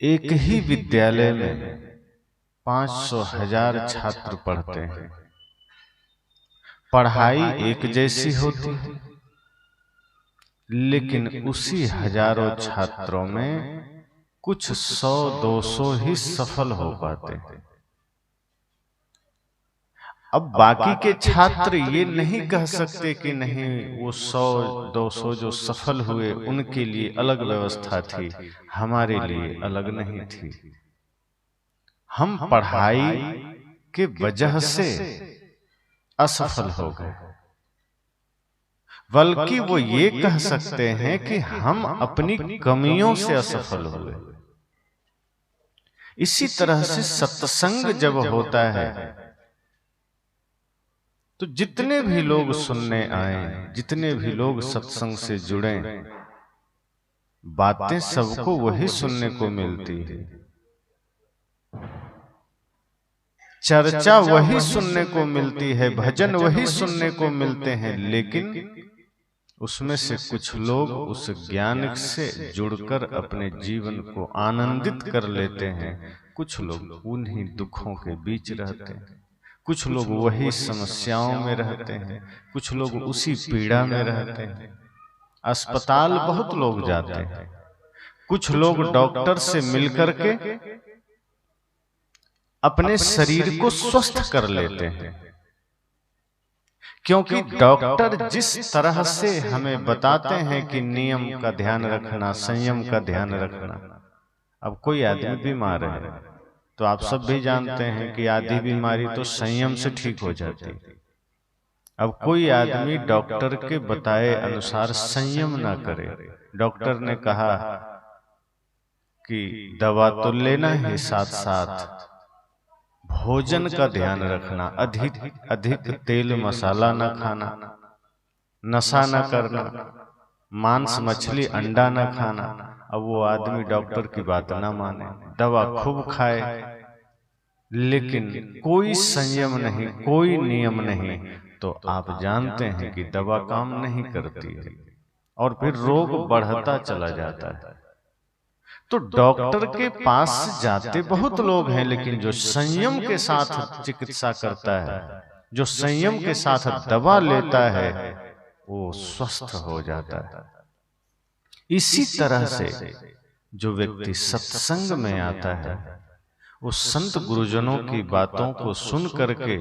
एक ही विद्यालय में 500,000 छात्र पढ़ते हैं। पढ़ाई एक जैसी होती है, लेकिन उसी हजारों छात्रों में कुछ 100-200 ही सफल हो पाते हैं। अब बाकी के छात्र ये नहीं कह सकते कि नहीं, वो 100-200 जो सफल हुए उनके लिए अलग व्यवस्था थी, हमारे लिए अलग नहीं थी। हम पढ़ाई के वजह से असफल हो गए, बल्कि वो ये कह सकते हैं कि हम अपनी कमियों से असफल हुए। इसी तरह से सत्संग जब होता है तो जितने भी लोग सुनने आए, जितने भी लोग सत्संग से जुड़े, बातें सबको वही सुनने को मिलती है, चर्चा वही सुनने को मिलती है, भजन वही सुनने को मिलते हैं, लेकिन उसमें से कुछ लोग उस ज्ञान से जुड़कर अपने जीवन को आनंदित कर लेते हैं, कुछ लोग उन्हीं दुखों के बीच रहते हैं, कुछ लोग वही समस्याओं में रहते हैं, कुछ लोग उसी पीड़ा में रहते हैं। अस्पताल बहुत लोग जाते हैं, कुछ लोग डॉक्टर से मिलकर के अपने शरीर को स्वस्थ कर लेते हैं, क्योंकि डॉक्टर जिस तरह से हमें बताते हैं कि नियम का ध्यान रखना, संयम का ध्यान रखना। अब कोई आदमी बीमार है तो आप सब भी जानते हैं कि आधी बीमारी तो संयम से ठीक हो जाती है। अब कोई आदमी डॉक्टर के बताए अनुसार संयम ना करे, डॉक्टर ने कहा कि दवा तो लेना है, साथ साथ भोजन का ध्यान रखना, अधिक अधिक तेल मसाला न खाना, नशा न करना, मांस मछली अंडा न खाना। अब वो आदमी डॉक्टर की बात ना माने, दवा खूब खाए, लेकिन कोई संयम नहीं, कोई नियम नहीं, तो आप जानते हैं कि दवा काम नहीं करती है और फिर रोग बढ़ता चला जाता है। तो डॉक्टर के पास जाते बहुत लोग हैं, लेकिन जो संयम के साथ चिकित्सा करता है, जो संयम के साथ दवा लेता है, वो स्वस्थ हो जाता है। इसी तरह से जो व्यक्ति सत्संग में आता है, उस संत गुरुजनों की बातों को सुन करके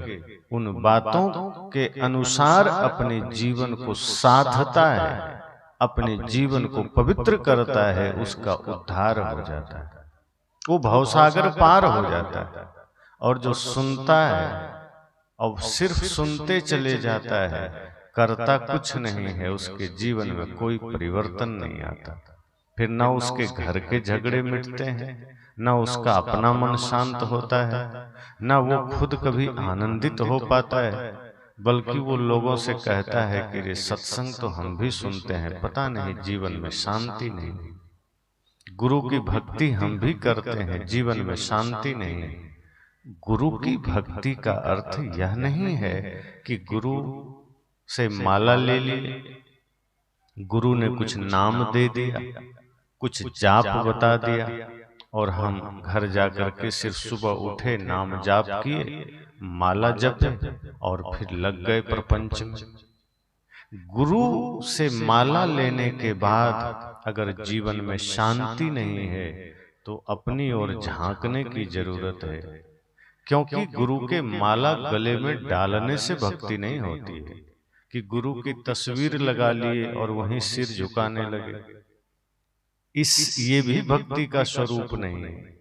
उन बातों के अनुसार अपने जीवन को साधता है, अपने जीवन को पवित्र करता है, उसका उद्धार हो जाता है, वो भवसागर पार हो जाता है। और जो सुनता है और सिर्फ सुनते चले जाता है, करता कुछ नहीं है, उसके जीवन में कोई परिवर्तन नहीं आता। फिर ना उसके घर के झगड़े मिटते हैं, ना उसका अपना मन शांत होता है, ना वो खुद कभी आनंदित हो पाता है, बल्कि वो लोगों से कहता है कि रे सत्संग तो हम भी सुनते हैं, पता नहीं जीवन में शांति नहीं, गुरु की भक्ति हम भी करते हैं, जीवन में शांति नहीं। गुरु की भक्ति का अर्थ यह नहीं है कि गुरु से माला ले ली, गुरु ने कुछ नाम दे दिया, कुछ जाप बता दिया और हम घर जाकर के सिर्फ सुबह उठे, नाम जाप किए, माला जपे और फिर लग गए प्रपंच में। गुरु से माला लेने के बाद अगर जीवन में शांति नहीं है तो अपनी ओर झांकने की जरूरत है, क्योंकि गुरु के माला गले में डालने से भक्ति नहीं होती है कि गुरु की तस्वीर लगा लिए और वहीं सिर झुकाने लगे। ये भी भक्ति का स्वरूप नहीं है।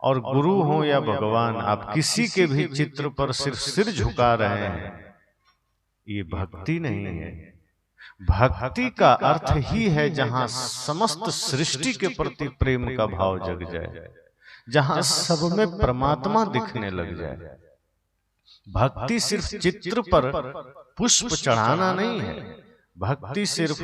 और गुरु हो या भगवान, आप किसी के भी चित्र पर सिर्फ सिर झुका रहे हैं, ये भक्ति नहीं है। भक्ति का अर्थ ही है जहां समस्त सृष्टि के प्रति प्रेम का भाव जग जाए, जहां सब में परमात्मा दिखने लग जाए। भक्ति सिर्फ चित्र पर पुष्प चढ़ाना नहीं है, भक्ति सिर्फ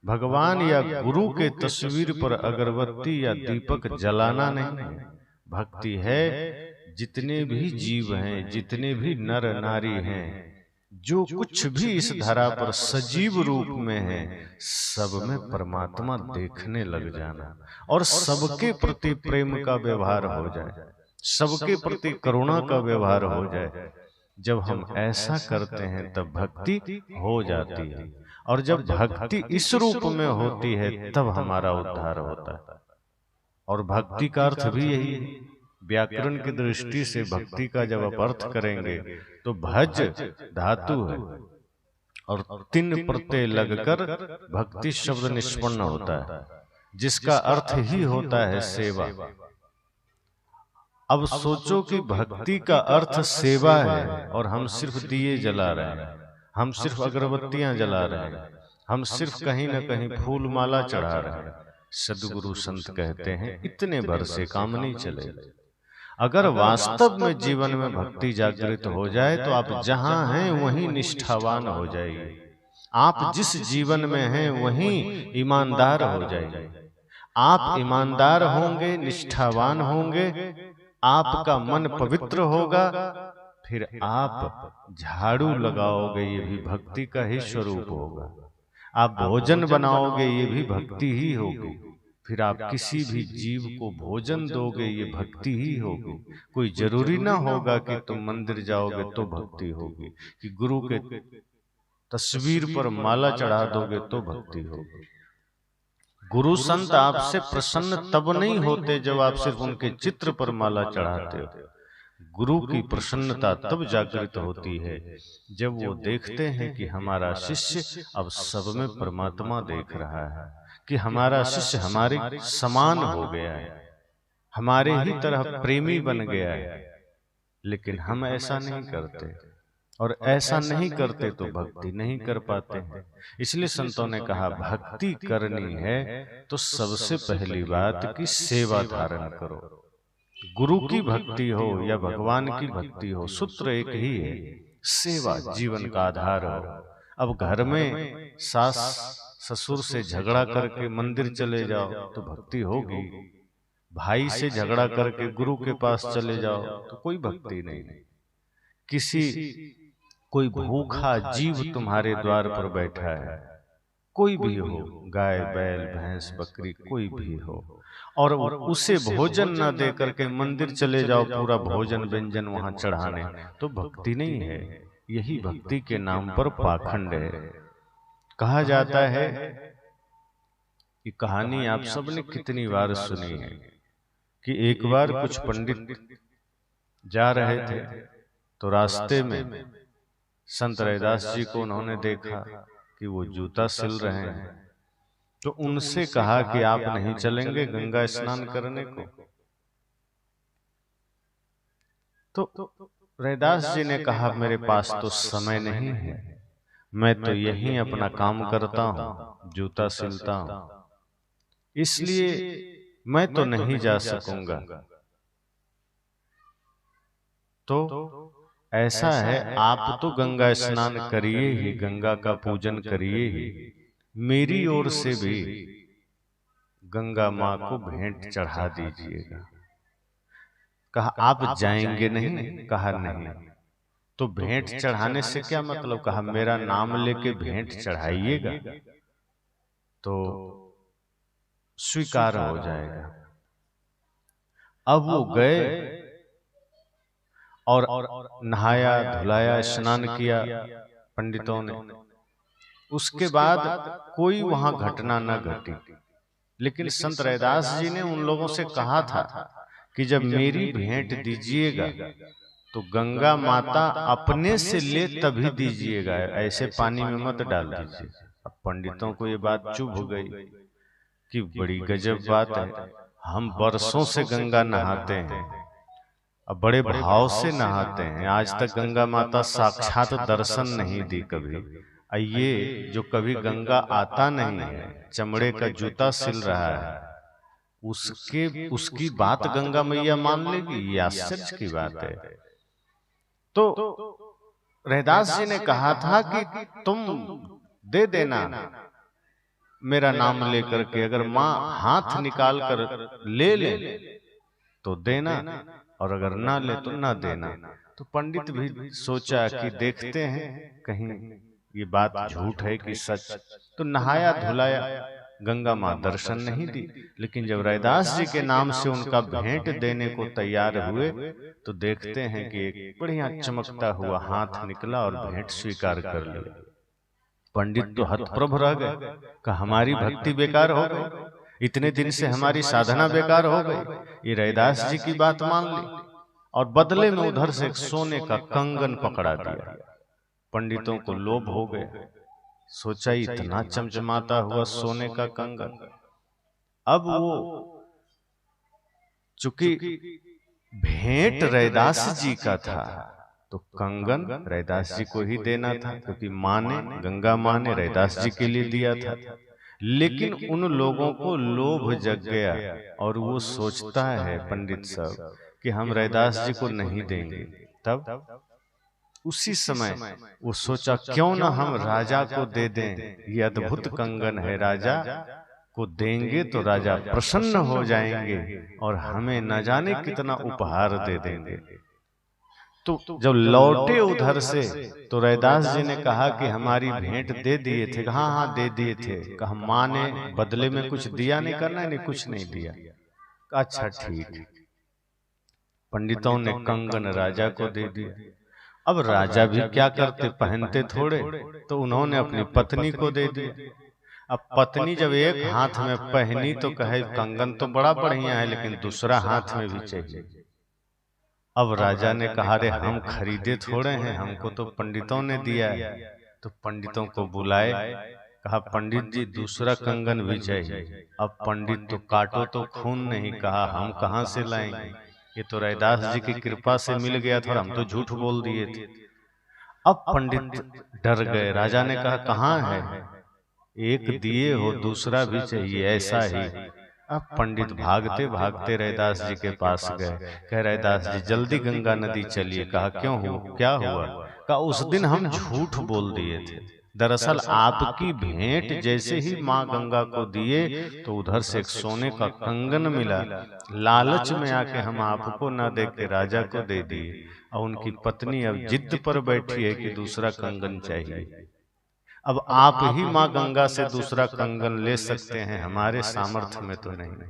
भगवान या गुरु के तस्वीर पर अगरबत्ती या दीपक जलाना नहीं है। भक्ति है जितने भी जीव हैं, जितने भी नर नारी हैं, जो कुछ भी इस धरा पर सजीव रूप में है, सब में परमात्मा देखने लग जाना और सबके प्रति प्रेम का व्यवहार हो जाए, सबके प्रति करुणा का व्यवहार हो जाए। जब हम ऐसा करते हैं तब भक्ति हो जाती है, और जब भक्ति इस रूप में होती है तब हमारा उद्धार होता है। और भक्ति का अर्थ भी यही है। व्याकरण की दृष्टि से भक्ति का जब आप अर्थ करेंगे तो भज धातु है और 3 प्रत्यय लगकर भक्ति शब्द निष्पन्न होता है, जिसका अर्थ ही होता है सेवा। अब सोचो कि भक्ति का अर्थ सेवा है और हम सिर्फ दिए जला रहे हैं, हम सिर्फ अगरबत्तियां जला रहे हैं, हम सिर्फ कहीं न कहीं फूल माला चढ़ा रहे हैं। सदगुरु संत कहते हैं इतने भर से काम नहीं चलेगा। अगर वास्तव में जीवन में भक्ति जागृत हो जाए तो आप जहां हैं वहीं निष्ठावान हो जाइए, आप जिस जीवन में हैं वहीं ईमानदार हो जाइए। आप ईमानदार होंगे, निष्ठावान होंगे, आपका मन पवित्र होगा, फिर आप झाड़ू लगाओगे ये भी भक्ति का ही स्वरूप होगा, आप भोजन बनाओगे ये भी भक्ति ही होगी, फिर आप किसी भी जीव को भोजन दोगे ये भक्ति ही होगी। कोई जरूरी ना होगा कि तुम मंदिर जाओगे तो भक्ति होगी, कि गुरु के तस्वीर पर माला चढ़ा दोगे तो भक्ति होगी। गुरु संत आपसे प्रसन्न तब नहीं होते जब आप सिर्फ उनके चित्र पर माला चढ़ाते हो। गुरु की प्रसन्नता तब जागृत होती है जब वो देखते हैं कि हमारा शिष्य अब सब में परमात्मा देख रहा है, कि हमारा शिष्य हमारे समान हो गया है, हमारे ही तरह प्रेमी बन गया है। लेकिन हम ऐसा नहीं करते, और ऐसा नहीं करते तो भक्ति नहीं कर पाते हैं। इसलिए संतों ने कहा भक्ति करनी है तो सबसे पहली बात कि सेवा धारण करो। गुरु की भक्ति हो या भगवान की भक्ति हो, सूत्र एक ही है, सेवा जीवन का आधार हो। अब घर में सास ससुर से झगड़ा करके मंदिर चले जाओ तो भक्ति होगी, भाई से झगड़ा करके गुरु के पास चले जाओ तो कोई भक्ति नहीं। कोई भूखा जीव तुम्हारे द्वार पर बैठा है, कोई भी हो, गाय बैल भैंस बकरी कोई भी हो, और उसे भोजन न दे करके मंदिर चले जाओ पूरा भोजन व्यंजन वहां चढ़ाने, तो भक्ति नहीं है। यही भक्ति के नाम पर पाखंड है। कहा जाता है कि कहानी आप सबने कितनी बार सुनी है कि एक बार कुछ पंडित जा रहे थे तो रास्ते में संत रैदास जी को उन्होंने देखा कि वो जूता सिल रहे हैं, तो उनसे कहा कि आप नहीं चलेंगे गंगा स्नान करने को? तो रैदास जी ने कहा मेरे पास तो समय नहीं है, मैं तो यहीं अपना काम करता हूं, जूता सिलता हूं, इसलिए मैं तो नहीं जा सकूंगा। तो ऐसा है, आप तो गंगा स्नान करिए ही, गंगा का पूजन करिए ही, मेरी ओर से भी गंगा माँ को भेंट चढ़ा दीजिएगा। कहा आप जाएंगे नहीं? कहा नहीं। तो भेंट चढ़ाने से क्या मतलब? कहा मेरा नाम लेके भेंट चढ़ाइएगा तो स्वीकार हो जाएगा। अब वो गए और नहाया धुलाया स्नान किया पंडितों ने। उसके बाद कोई वहां घटना न घटी, लेकिन संत रैदास जी ने उन लोगों से कहा था कि जब मेरी भेंट दीजिएगा तो गंगा माता अपने से ले तभी दीजिएगा, ऐसे पानी में मत डाल दीजिए। अब पंडितों को ये बात चुभ गई कि बड़ी गजब बात है, हम बरसों से गंगा नहाते हैं, अब बड़े भाव से नहाते हैं, आज तक गंगा माता साक्षात दर्शन नहीं दी कभी। ये जो कभी गंगा आता नहीं है, चमड़े का जूता सिल रहा है, उसकी बात गंगा मैया मान लेगी? ये आश्चर्य की बात है। तो रैदास जी ने कहा था कि तुम दे देना मेरा नाम लेकर के, अगर माँ हाथ निकाल कर ले ले तो देना, और अगर ना ले तो ना देना। तो पंडित भी सोचा कि देखते हैं कहीं ये बात झूठ है कि सच। तो नहाया धुलाया, गंगा माँ दर्शन नहीं दी। लेकिन जब रैदास जी के नाम से उनका भेंट देने को तैयार हुए तो देखते हैं कि एक बढ़िया चमकता हुआ हाथ निकला और भेंट स्वीकार कर लिया। पंडित तो हतप्रभ रह गए, कि हमारी भक्ति बेकार हो गई, इतने दिन से हमारी साधना बेकार हो गई, ये रैदास जी की बात मान ली। और बदले में उधर से एक सोने का कंगन पकड़ा दिया। पंडितों को लोभ हो गया, सोचा इतना चमचमाता हुआ सोने का कंगन। अब वो चूंकि भेंट रैदास जी का था तो कंगन रैदास जी को ही देना था, क्योंकि माँ ने, गंगा माँ ने रैदास जी के लिए दिया था। लेकिन उन लोगों को लोभ जग गया और वो सोचता है पंडित साहब कि हम रैदास जी को नहीं देंगे। तब उसी समय वो सोचा क्यों ना हम राजा को दे दें, ये अद्भुत कंगन है, राजा को देंगे तो राजा प्रसन्न हो जाएंगे और हमें न जाने कितना उपहार दे देंगे। तो जब लौटे उधर से तो रैदास जी ने कहा कि हमारी भेंट दे दिए थे। हाँ हाँ दे दिए थे। कहा माँ ने बदले में कुछ दिया नहीं, करना नहीं, कुछ नहीं दिया। अच्छा ठीक। पंडितों ने कंगन राजा को दे दिया। अब राजा भी क्या करते, पहनते थोड़े, तो उन्होंने अपनी पत्नी को दे दिया। अब पत्नी जब एक हाथ में पहनी तो कहे कंगन तो बड़ा बढ़िया है, लेकिन दूसरा हाथ में भी चाहिए। अब राजा ने कहा रे हम खरीदे थोड़े हैं, हमको तो पंडितों ने दिया है। तो पंडितों को बुलाए, कहा पंडित जी दूसरा कंगन भी चाहिए। अब पंडित तो काटो तो खून नहीं, कहा हम कहाँ से लाएंगे, ये तो रैदास जी की कृपा से मिल गया था और हम तो झूठ बोल दिए थे। अब पंडित डर गए। राजा ने कहा कहाँ है, एक दिए हो दूसरा भी चाहिए, ऐसा ही। अब पंडित भागते भागते रैदास जी के पास गए। कह रैदास जी जल्दी गंगा नदी चलिए। कहा क्यों हुआ, क्या हुआ? कहा उस दिन हम झूठ बोल दिए थे। दरअसल आपकी भेंट जैसे ही माँ गंगा को दिए तो उधर से एक सोने का कंगन मिला। लालच में आके हम आपको न दे के राजा को दे दिए, और उनकी पत्नी अब जिद पर बैठी है कि दूसरा कंगन चाहिए। अब आप ही माँ गंगा से दूसरा कंगन ले सकते हैं, हमारे सामर्थ्य में तो नहीं,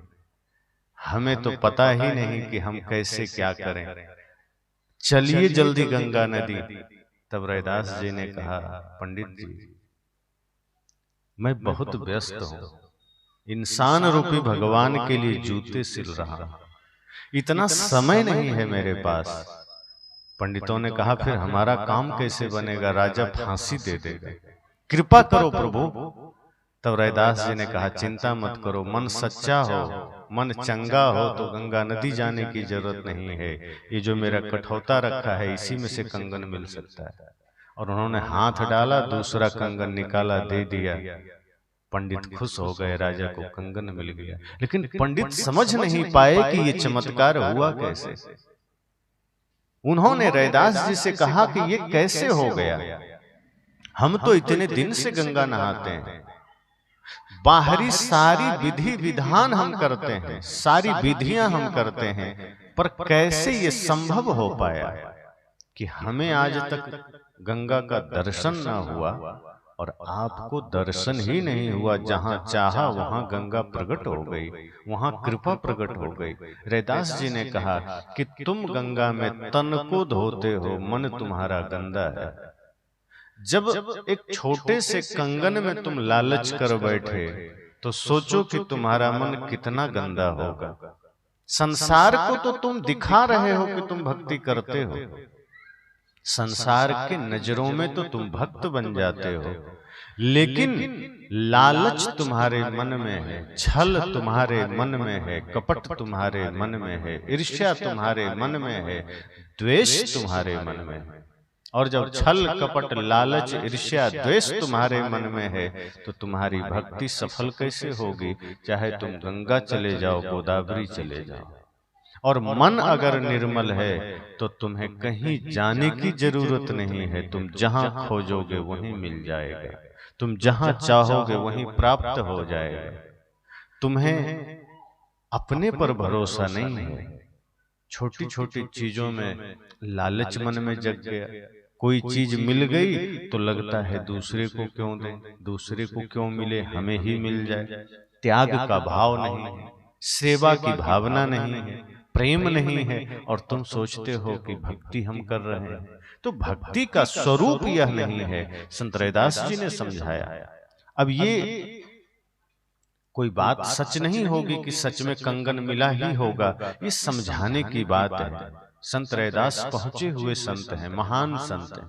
हमें तो पता ही नहीं कि हम कैसे क्या करें, चलिए जल्दी गंगा नदी। तब रैदास जी ने कहा पंडित जी मैं बहुत व्यस्त हूं, इंसान रूपी भगवान के लिए जूते सिल रहा हूं, इतना समय नहीं है मेरे पास। पंडितों ने कहा फिर हमारा काम कैसे बनेगा, राजा फांसी दे देगा, कृपा करो प्रभु। तब रैदास जी ने कहा चिंता मत करो, मन सच्चा हो, मन चंगा हो तो गंगा नदी जाने की जरूरत नहीं है, ये जो मेरा कठौता रखा है इसी में से कंगन मिल सकता है। और उन्होंने हाथ डाला, दूसरा कंगन निकाला, दे दिया। पंडित खुश हो गए, राजा को कंगन मिल गया। लेकिन पंडित समझ नहीं पाए कि ये चमत्कार हुआ कैसे। उन्होंने रैदास जी से कहा कि ये कैसे हो गया, हम तो इतने दिन से गंगा नहाते हैं, बाहरी सारी विधि विधान हम करते हैं, सारी विधियां हम करते हैं, पर कैसे ये संभव हो पाया कि हमें आज तक गंगा का दर्शन न हुआ और आपको दर्शन ही नहीं हुआ। जहां चाहा वहां गंगा प्रकट हो गई, वहां कृपा प्रकट हो गई। रैदास जी ने कहा कि तुम गंगा में तन को धोते हो, मन तुम्हारा गंदा है। जब एक छोटे से कंगन में तुम लालच कर बैठे तो सोचो कि तुम्हारा मन कितना गंदा होगा। संसार को तो तुम दिखा रहे हो कि तुम भक्ति करते हो, संसार के नजरों में तो तुम भक्त बन जाते हो, लेकिन लालच तुम्हारे मन में है, छल तुम्हारे मन में है, कपट तुम्हारे मन में है, ईर्ष्या तुम्हारे मन में है, द्वेष तुम्हारे मन में है। और जब छल कपट लालच ईर्ष्या द्वेष तुम्हारे मन में है तो तुम्हारी भक्ति सफल कैसे होगी, चाहे तुम गंगा चले जाओ, गोदावरी चले जाओ। और मन अगर निर्मल है तो तुम्हें कहीं जाने की जरूरत नहीं है, तुम जहां खोजोगे वहीं मिल जाएगा, तुम जहां चाहोगे वहीं प्राप्त हो जाएगा। तुम्हें अपने पर भरोसा नहीं है, छोटी छोटी चीजों में लालच मन में जग गया। कोई चीज मिल गई तो लगता है दूसरे को क्यों दें, दूसरे को क्यों मिले, हमें ही मिल जाए। त्याग का भाव नहीं है, सेवा की भावना नहीं है, प्रेम नहीं है, और तुम सोचते हो कि भक्ति हम कर रहे हैं। तो भक्ति का स्वरूप यह नहीं है, संत रैदास जी ने समझाया। अब ये कोई बात सच नहीं होगी कि सच में कंगन मिला ही होगा, ये समझाने की बात है। संत रैदास पहुंचे हुए संत हैं, महान संत हैं।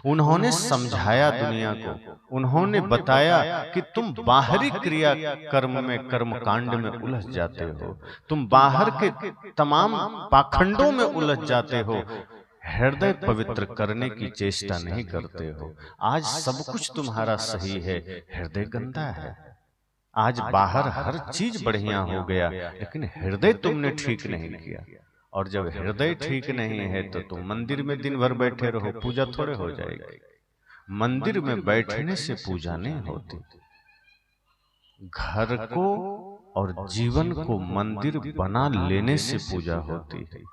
उन्होंने समझाया दुनिया को, उन्होंने बताया कि तुम बाहरी क्रिया कर्म में, कर्म कांड में उलझ जाते हो, तुम बाहर के तमाम पाखंडों में उलझ जाते हो, हृदय पवित्र करने की चेष्टा नहीं करते हो। आज सब कुछ तुम्हारा सही है, हृदय गंदा है। आज बाहर हर चीज बढ़िया हो गया, लेकिन हृदय तुमने ठीक नहीं किया। और जब हृदय ठीक नहीं है तो तुम मंदिर में दिन भर बैठे रहो, पूजा थोड़े हो जाएगी। मंदिर में बैठने से पूजा नहीं होती। घर को और जीवन को मंदिर बना लेने से पूजा होती है।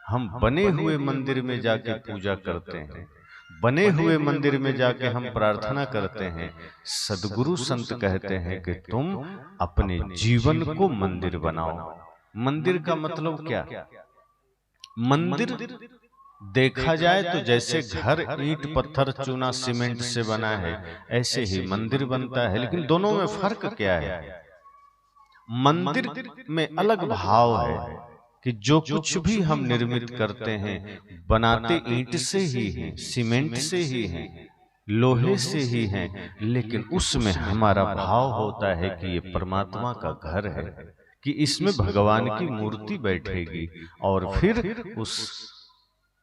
हम बने हुए मंदिर में जाके पूजा करते हैं, बने हुए मंदिर में जाके हम प्रार्थना करते हैं। सद्गुरु संत कहते हैं कि तुम अपने जीवन को मंदिर बनाओ। मंदिर का मतलब क्या? मंदिर देखा जाए तो जैसे घर ईंट पत्थर चूना सीमेंट से बना है, ऐसे ही मंदिर बनता है। लेकिन दोनों में फर्क क्या है? मंदिर में अलग भाव है कि जो कुछ भी हम निर्मित करते हैं, बनाते ईंट से ही हैं, सीमेंट से ही हैं, लोहे से ही हैं, लेकिन उसमें हमारा भाव होता है कि ये परमात्मा का घर है, कि इसमें भगवान की मूर्ति बैठेगी। और फिर उस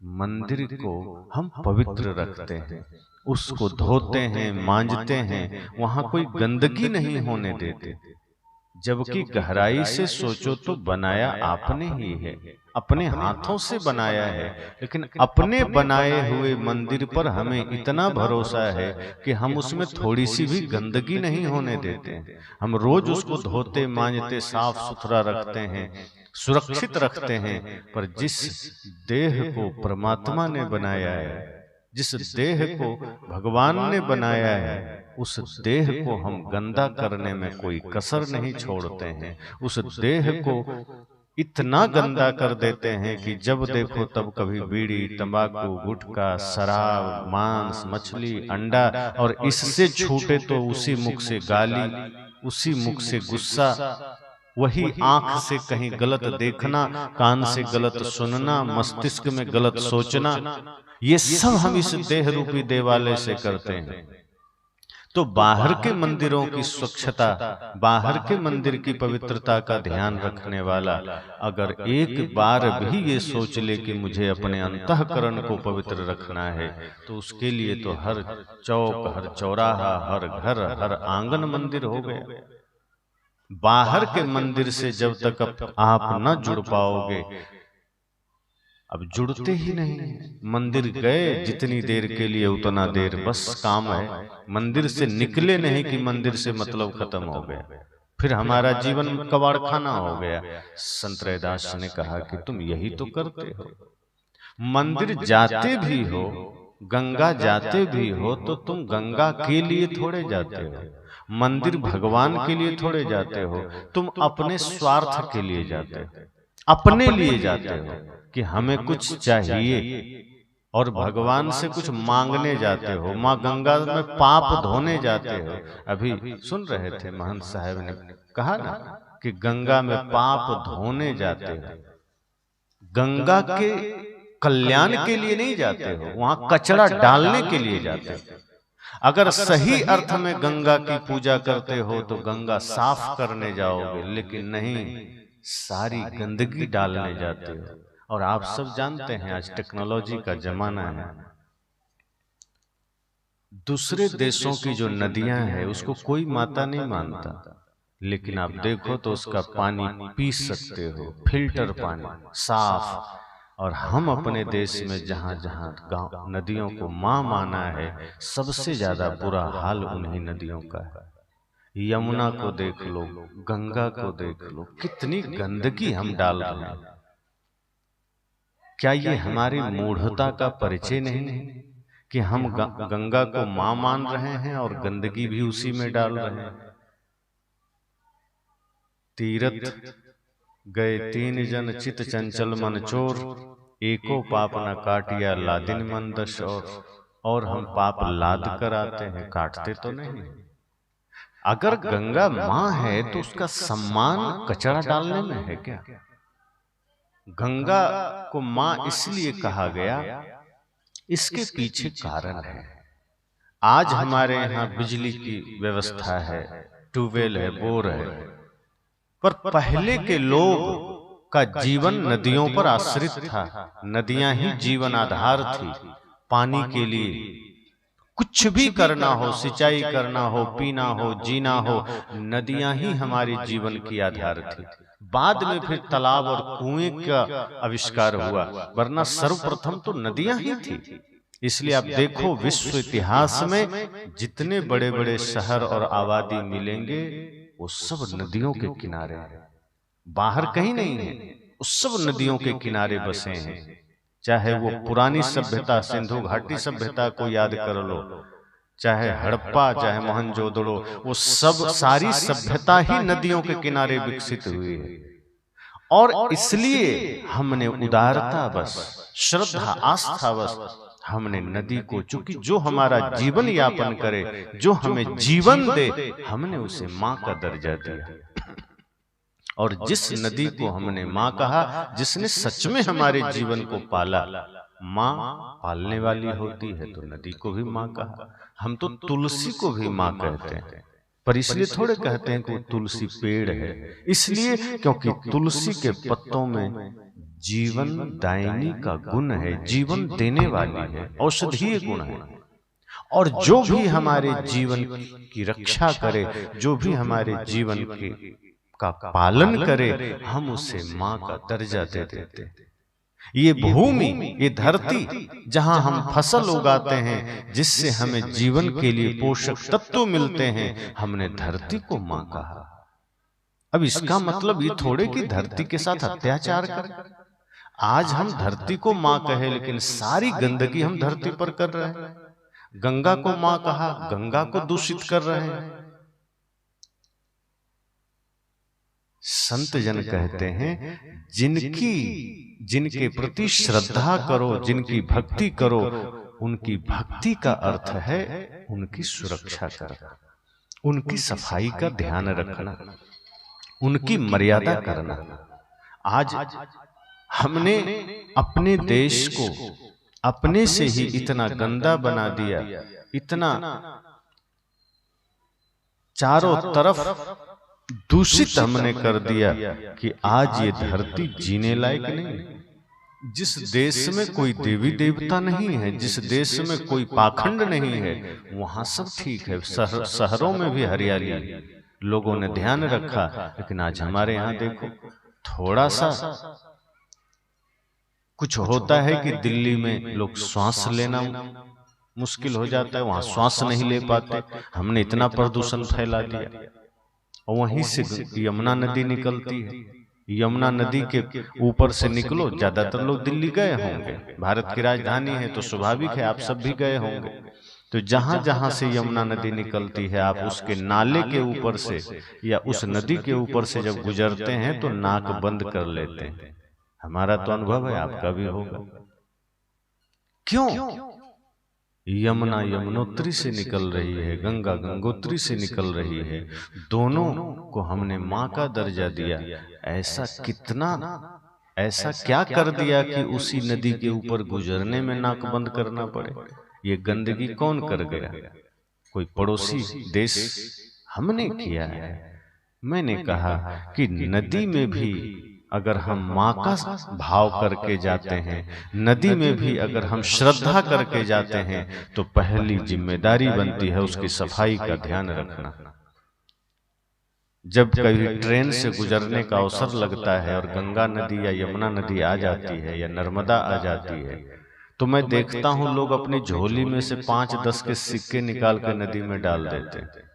मंदिर को हम पवित्र रखते हैं, उसको धोते हैं, मांजते हैं, वहां कोई गंदगी नहीं होने देते। जबकि गहराई से सोचो तो बनाया आपने ही है, अपने हाथों से बनाया है। लेकिन अपने बनाए हुए मंदिर पर हमें इतना भरोसा है कि हम उसमें थोड़ी सी भी गंदगी नहीं होने देते हैं। हम रोज उसको धोते, मांजते, साफ सुथरा रखते हैं, सुरक्षित रखते हैं। पर जिस देह को परमात्मा ने बनाया है, जिस देह को भगवान ने बनाया है, उस देह को हम गंदा करने में कोई कसर नहीं छोड़ते हैं। उस देह को इतना गंदा कर देते हैं कि जब देखो तब कभी बीड़ी, तंबाकू, गुटखा, शराब, मांस, मछली, अंडा, और इससे छूटे तो उसी मुख से गाली, उसी मुख से गुस्सा, वही आंख से कहीं गलत देखना, कान से गलत सुनना, मस्तिष्क में गलत सोचना, ये सब हम इस देह रूपी देवालय से करते हैं। तो बाहर के मंदिरों की स्वच्छता, बाहर के मंदिर की पवित्रता का ध्यान रखने वाला अगर एक बार भी ये सोच ले कि मुझे अपने अंतःकरण को पवित्र रखना है, तो उसके लिए तो हर चौक, हर चौराहा, हर घर, हर आंगन मंदिर हो गया। बाहर के मंदिर से जब तक आप न जुड़ पाओगे, अब जुड़ते ही नहीं। मंदिर गए जितनी देर के लिए उतना देर बस काम है, मंदिर से निकले नहीं कि मंदिर से मतलब खत्म हो गया, फिर हमारा जीवन कबाड़ खाना हो गया। संत रैदास ने कहा कि तुम यही तो करते हो। मंदिर जाते भी हो, गंगा जाते भी हो, तो तुम गंगा के लिए थोड़े जाते हो, मंदिर भगवान के लिए थोड़े जाते हो, तुम अपने स्वार्थ के लिए जाते हो, अपने लिए जाते हो कि हमें कुछ चाहिए, और भगवान से कुछ मांगने जाते हो। माँ गंगा में पाप धोने जाते हो। अभी सुन रहे थे महंत साहब ने कहा ना कि गंगा में पाप धोने जाते हो, गंगा के कल्याण के लिए नहीं जाते हो, वहां कचरा डालने के लिए जाते हो। अगर सही अर्थ में गंगा की पूजा करते हो तो गंगा साफ करने जाओगे, लेकिन नहीं, सारी गंदगी डालने जाते हो। और आप सब जानते हैं आज टेक्नोलॉजी का जमाना है, दूसरे देशों की जो नदियां हैं उसको कोई माता नहीं मानता, लेकिन आप देखो तो उसका पानी पी सकते हो, फिल्टर पानी, साफ। और हम अपने देश में जहां जहां गांव नदियों को मां माना है, सबसे ज्यादा बुरा हाल उन्हीं नदियों का है। यमुना को देख लो, गंगा को देख लो, कितनी गंदगी हम डाल रहे हैं। क्या ये हमारी मूढ़ता का परिचय नहीं है कि हम गंगा को मां मान रहे हैं और गंदगी भी उसी में डाल रहे हैं? तीरथ गए 3 जन चित चंचल मन चोर, एको पाप न काटिया लादिन मन दश और हम पाप लाद कर आते हैं, काटते तो नहीं। अगर गंगा मां है तो उसका सम्मान कचरा डालने में है क्या? गंगा को मां इसलिए कहा गया, इसके पीछे कारण है। आज हमारे यहाँ बिजली की व्यवस्था है, ट्यूबवेल है, बोर है, पर पहले के लोग का जीवन नदियों पर आश्रित था। नदियां ही जीवन आधार थी। पानी के लिए कुछ भी करना हो, सिंचाई करना हो, पीना हो, जीना हो, नदियां ही हमारे जीवन की आधार थी। बाद में फिर तालाब और कुएं का आविष्कार हुआ, वरना सर्वप्रथम तो नदियां ही थी। इसलिए आप देखो विश्व इतिहास में जितने बड़े बड़े शहर और आबादी मिलेंगे वो सब नदियों के किनारे हैं, बाहर कहीं नहीं है। वो सब नदियों के किनारे बसे हैं। चाहे वो पुरानी सभ्यता सिंधु घाटी सभ्यता को याद कर लो, चाहे हड़प्पा, चाहे मोहनजोदड़ो, वो सब सारी सभ्यता ही नदियों के किनारे विकसित हुई है। और इसलिए हमने उदारता बस, श्रद्धा आस्था बस, हमने नदी को, चूंकि जो हमारा जीवन यापन करे, जो हमें जीवन दे, हमने उसे मां का दर्जा दिया। और जिस नदी को हमने मां कहा, जिसने सच में हमारे जीवन को पाला, मां पालने वाली होती है तो नदी को भी मां कहा। हम तो तुलसी को भी मां कहते हैं, पर इसलिए थोड़े कहते हैं कि वो तुलसी पेड़ है, इसलिए क्योंकि तुलसी के पत्तों में जीवन दायिनी का गुण है, जीवन देने वाली है, औषधीय गुण है। और जो भी हमारे जीवन की रक्षा करे, जो भी हमारे जीवन का पालन करे, हम उसे मां का दर्जा दे देते। ये भूमि, ये धरती जहां हम फसल उगाते हैं, जिससे हमें जीवन के लिए पोषक तत्व मिलते हैं, हमने धरती को मां कहा। अब इसका मतलब ये थोड़े कि धरती के साथ अत्याचार करें। आज हम धरती को मां कहे, लेकिन सारी गंदगी हम धरती पर कर रहे हैं। गंगा को मां कहा, गंगा को दूषित कर रहे हैं। संत जन कहते हैं, जिनके प्रति श्रद्धा करो, जिनकी भक्ति करो, उनकी भक्ति का अर्थ है उनकी सुरक्षा करना, उनकी सफाई का ध्यान रखना, उनकी मर्यादा करना। आज हमने अपने देश को अपने से ही इतना गंदा बना दिया, इतना चारों तरफ दूषित हमने कर दिया कि आज ये धरती जीने लायक नहीं। जिस देश में कोई देवी देवता नहीं है, जिस देश में कोई पाखंड नहीं है, वहां सब ठीक है, शहरों में भी हरियाली, लोगों ने ध्यान रखा। लेकिन आज हमारे यहाँ देखो, थोड़ा सा कुछ होता है कि दिल्ली में लोग श्वास लेना मुश्किल हो जाता है, वहां श्वास नहीं ले पाते। हमने इतना प्रदूषण फैला दिया। और वहीं से यमुना नदी निकलती है, यमुना नदी के ऊपर से निकलो, ज्यादातर लोग दिल्ली गए होंगे, भारत की राजधानी है तो स्वाभाविक है आप सब भी गए होंगे। तो जहां जहां से यमुना नदी निकलती है, आप उसके नाले के ऊपर से या उस नदी के ऊपर से जब गुजरते हैं तो नाक बंद कर लेते हैं। हमारा तो अनुभव है, आपका भी होगा। क्यों? यमुना यमुनोत्री से निकल रही है, गंगा गंगोत्री से निकल रही है, दोनों को हमने मां का दर्जा दिया। ऐसा क्या कर दिया कि उसी नदी के ऊपर गुजरने में नाक बंद करना पड़े? ये गंदगी कौन कर गया? कोई पड़ोसी देश हमने किया है। मैंने कहा कि नदी में भी अगर हम मां का भाव करके जाते हैं, नदी में भी अगर हम श्रद्धा करके जाते हैं, तो पहली जिम्मेदारी बनती है उसकी सफाई का ध्यान रखना। जब कभी ट्रेन से गुजरने का अवसर लगता है और गंगा नदी या यमुना नदी आ जाती है या नर्मदा आ जाती है, तो मैं देखता हूं लोग अपनी झोली में से 5-10 के सिक्के निकाल कर नदी में डाल देते हैं।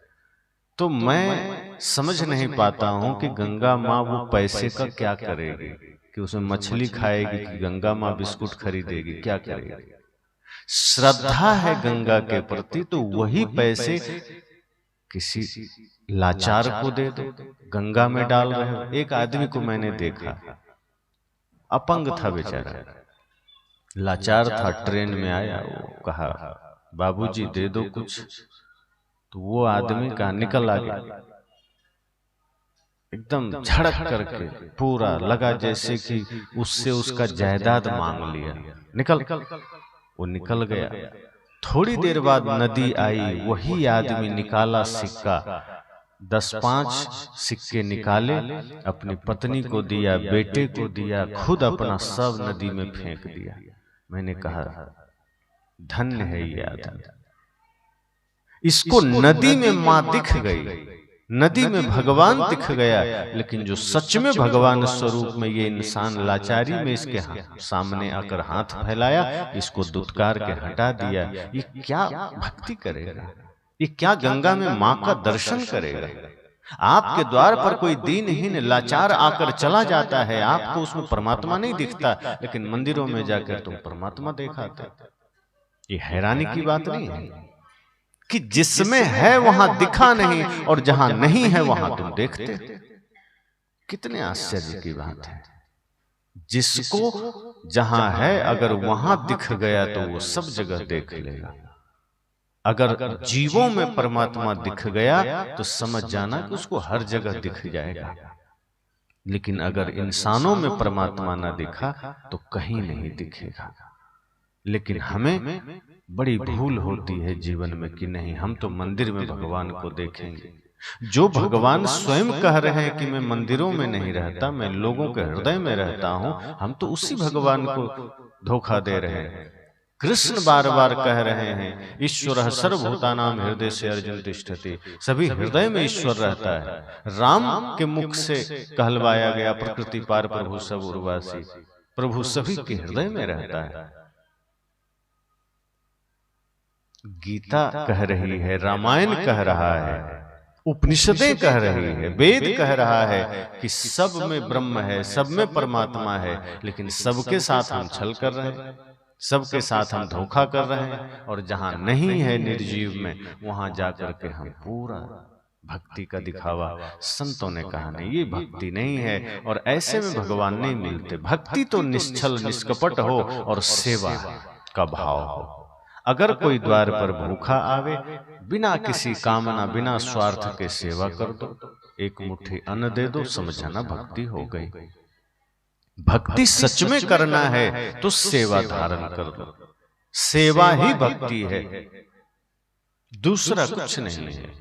तो मैं समझ नहीं पाता हूं कि गंगा माँ वो पैसे का क्या करेगी, कि उसमें मछली खाएगी कि गंगा माँ बिस्कुट खरीदेगी, क्या करेगी। श्रद्धा है गंगा के प्रति तो वही पैसे किसी लाचार को दे दो, गंगा में डाल रहे हो। एक आदमी को मैंने देखा, अपंग था बेचारा, लाचार था, ट्रेन में आया, वो कहा बाबूजी दे दो कुछ, तो वो आदमी कहा निकल आ गया, एकदम झड़क करके, पूरा लगा जैसे कि उससे उसका जायदाद मांग लिया, निकल। वो निकल गया। थोड़ी देर बाद नदी आई, वही आदमी निकाला सिक्का, 10-5 सिक्के निकाले, अपनी पत्नी को दिया, बेटे को दिया, खुद अपना सब नदी में फेंक दिया। मैंने कहा धन्य है ये आदमी, इसको नदी में मां दिख गई, नदी में भगवान दिख गया, लेकिन जो सच में भगवान स्वरूप में ये इंसान लाचारी में इसके सामने आकर हाथ फैलाया, इसको दुत्कार के हटा दिया। ये क्या भक्ति करेगा, ये क्या गंगा में मां का दर्शन करेगा। आपके द्वार पर कोई दीनहीन लाचार आकर चला जाता है, आपको उसमें परमात्मा नहीं दिखता, लेकिन मंदिरों में जाकर तुम परमात्मा दिखाते। ये हैरानी की बात नहीं है कि जिसमें है वहां दिखा नहीं, और जहां नहीं है वहां तुम देखते। कितने आश्चर्य की बात है। जिसको जहां है अगर वहां दिख गया तो वो सब जगह देख लेगा। अगर जीवों में परमात्मा दिख गया तो समझ जाना कि उसको हर जगह दिख जाएगा, लेकिन अगर इंसानों में परमात्मा ना दिखा तो कहीं नहीं दिखेगा। लेकिन हमें बड़ी भूल होती है जीवन में कि नहीं, हम तो मंदिर में भगवान को देखेंगे। जो भगवान स्वयं कह रहे हैं कि मैं मंदिरों में नहीं रहता, मैं लोगों के हृदय में रहता हूं, हम तो उसी भगवान को धोखा दे रहे हैं। कृष्ण बार बार कह रहे हैं ईश्वर सर्वभूतानां हृदय से अर्जुन तिष्ठति, सभी हृदय में ईश्वर रहता है। राम के मुख से कहलवाया गया प्रकृति पार प्रभु सब उर्वासी, प्रभु सभी के हृदय में रहता है। गीता कह रही है, रामायण कह रहा है, उपनिषदें कह रही है, वेद कह रहा है कि सब में ब्रह्म है, सब में परमात्मा है, लेकिन सबके साथ हम छल कर रहे हैं, सबके साथ हम धोखा कर रहे हैं, और जहां नहीं है निर्जीव में वहां जाकर के हम पूरा भक्ति का दिखावा। संतों ने कहा नहीं, ये भक्ति नहीं है, और ऐसे में भगवान नहीं मिलते। भक्ति तो निश्चल निष्कपट हो और सेवा का भाव हो। अगर कोई द्वार पर भूखा आवे, बिना किसी कामना बिना स्वार्थ के सेवा कर दो, एक मुट्ठी अन्न दे दो, समझना भक्ति हो गई। भक्ति सच में करना है तो सेवा धारण कर दो, सेवा ही भक्ति है, दूसरा कुछ नहीं है।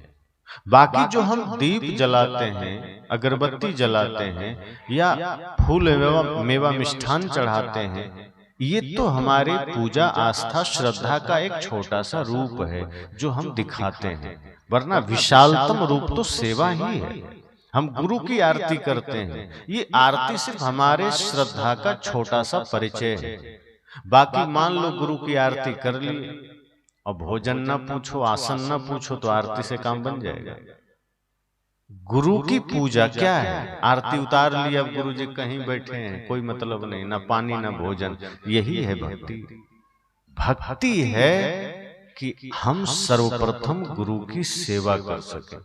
बाकी जो हम दीप जलाते हैं, अगरबत्ती जलाते हैं, या फूल मेवा मिष्ठान चढ़ाते हैं, ये तो हमारे पूजा आस्था श्रद्धा का एक छोटा सा रूप है जो हम दिखाते हैं, वरना विशालतम रूप तो सेवा ही है। हम गुरु की आरती करते हैं, ये आरती सिर्फ हमारे श्रद्धा का छोटा सा परिचय है। बाकी मान लो गुरु की आरती कर ली और भोजन न पूछो, आसन न पूछो, तो आरती से काम बन जाएगा। गुरु की पूजा क्या है? आरती उतार ली, अब गुरु जी कहीं बैठे हैं, कोई मतलब नहीं, ना पानी ना भोजन, यही है भक्ति। भक्ति है कि हम सर्वप्रथम गुरु की सेवा कर सके,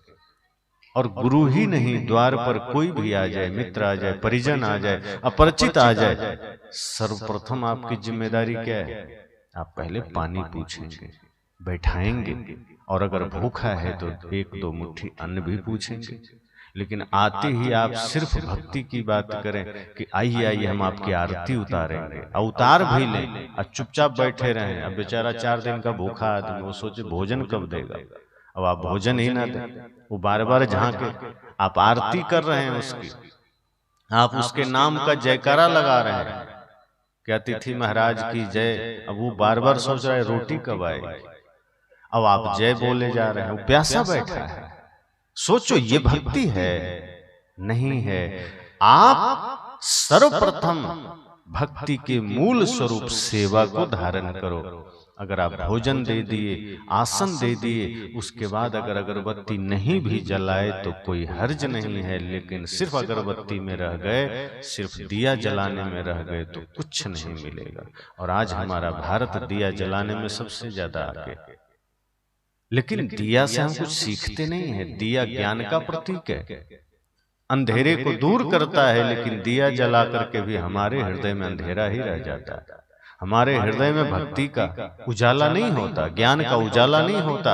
और गुरु ही नहीं, द्वार पर कोई भी आ जाए, मित्र आ जाए, परिजन आ जाए, अपरिचित आ जाए, सर्वप्रथम आपकी जिम्मेदारी क्या है? आप पहले पानी पूछेंगे, बैठाएंगे, और अगर भूखा है तो 1-2 मुट्ठी अन्न भी पूछेंगे। लेकिन आते ही आप सिर्फ भक्ति की बात करें कि आइए आइए हम आपकी आरती उतारेंगे, अवतार भी लें, और चुपचाप बैठे रहें। अब बेचारा 4 दिन का भूखा आदमी, वो सोचे भोजन कब देगा, अब आप भोजन ही ना दें, वो बार बार झांके। आप आरती कर रहे हैं उसकी, आप उसके नाम का जयकारा लगा रहे हैं कि अतिथि महाराज की जय। अब वो बार बार सोच रहा है रोटी कब आएगी, अब आप जय बोले जा रहे हैं, वो प्यासा बैठा है। सोचो ये भक्ति है? नहीं है। आप सर्वप्रथम भक्ति के मूल स्वरूप सेवा को धारण करो। अगर आप भोजन दे दिए, आसन दे दिए, उसके बाद अगर अगरबत्ती नहीं भी जलाए तो कोई हर्ज नहीं है, लेकिन सिर्फ अगरबत्ती में रह गए, सिर्फ दिया जलाने में रह गए तो कुछ नहीं मिलेगा। और आज हमारा भारत दिया जलाने में सबसे ज्यादा आगे, लेकिन दिया से हम कुछ सीखते नहीं है। दिया ज्ञान का प्रतीक है, अंधेरे को दूर करता है, लेकिन दिया जला करके भी हमारे हृदय में अंधेरा ही रह जाता है। हमारे हृदय में भक्ति का उजाला नहीं होता, ज्ञान का उजाला नहीं होता।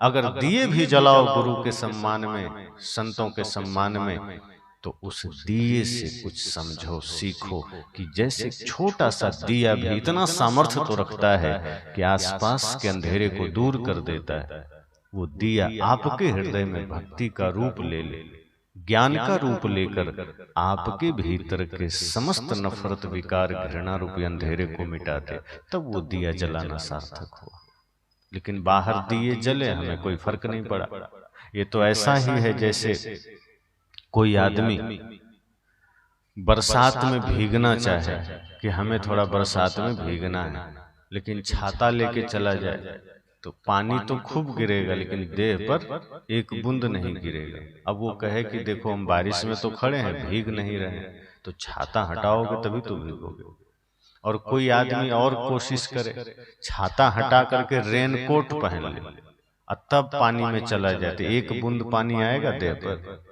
अगर दिए भी जलाओ गुरु के सम्मान में, संतों के सम्मान में, तो उस दिए से कुछ समझो, सीखो कि जैसे छोटा सा दिया भी इतना सामर्थ्य तो रखता है कि आसपास के अंधेरे को दूर कर देता है। वो दिया आपके हृदय में भक्ति का रूप ले ले, ज्ञान का रूप लेकर आपके भीतर के समस्त नफरत, विकार, घृणा रूपी अंधेरे को मिटा दे, तब वो दिया जलाना सार्थक हुआ। लेकिन बाहर दिए जले, हमें कोई फर्क नहीं पड़ा। ये तो ऐसा ही है जैसे कोई आदमी बरसात में भीगना चाहे कि हमें थोड़ा बरसात में भीगना है, लेकिन छाता लेके चला जाए तो पानी तो खूब गिरेगा, लेकिन देह पर एक बूंद नहीं गिरेगा। अब वो कहे कि देखो हम बारिश में तो खड़े हैं, भीग नहीं रहे, तो छाता हटाओगे तभी तो भीगोगे। और कोई आदमी और कोशिश करे, छाता हटा करके रेनकोट पहन ले और तब पानी में चला जाए तो एक बूंद पानी आएगा देह पर।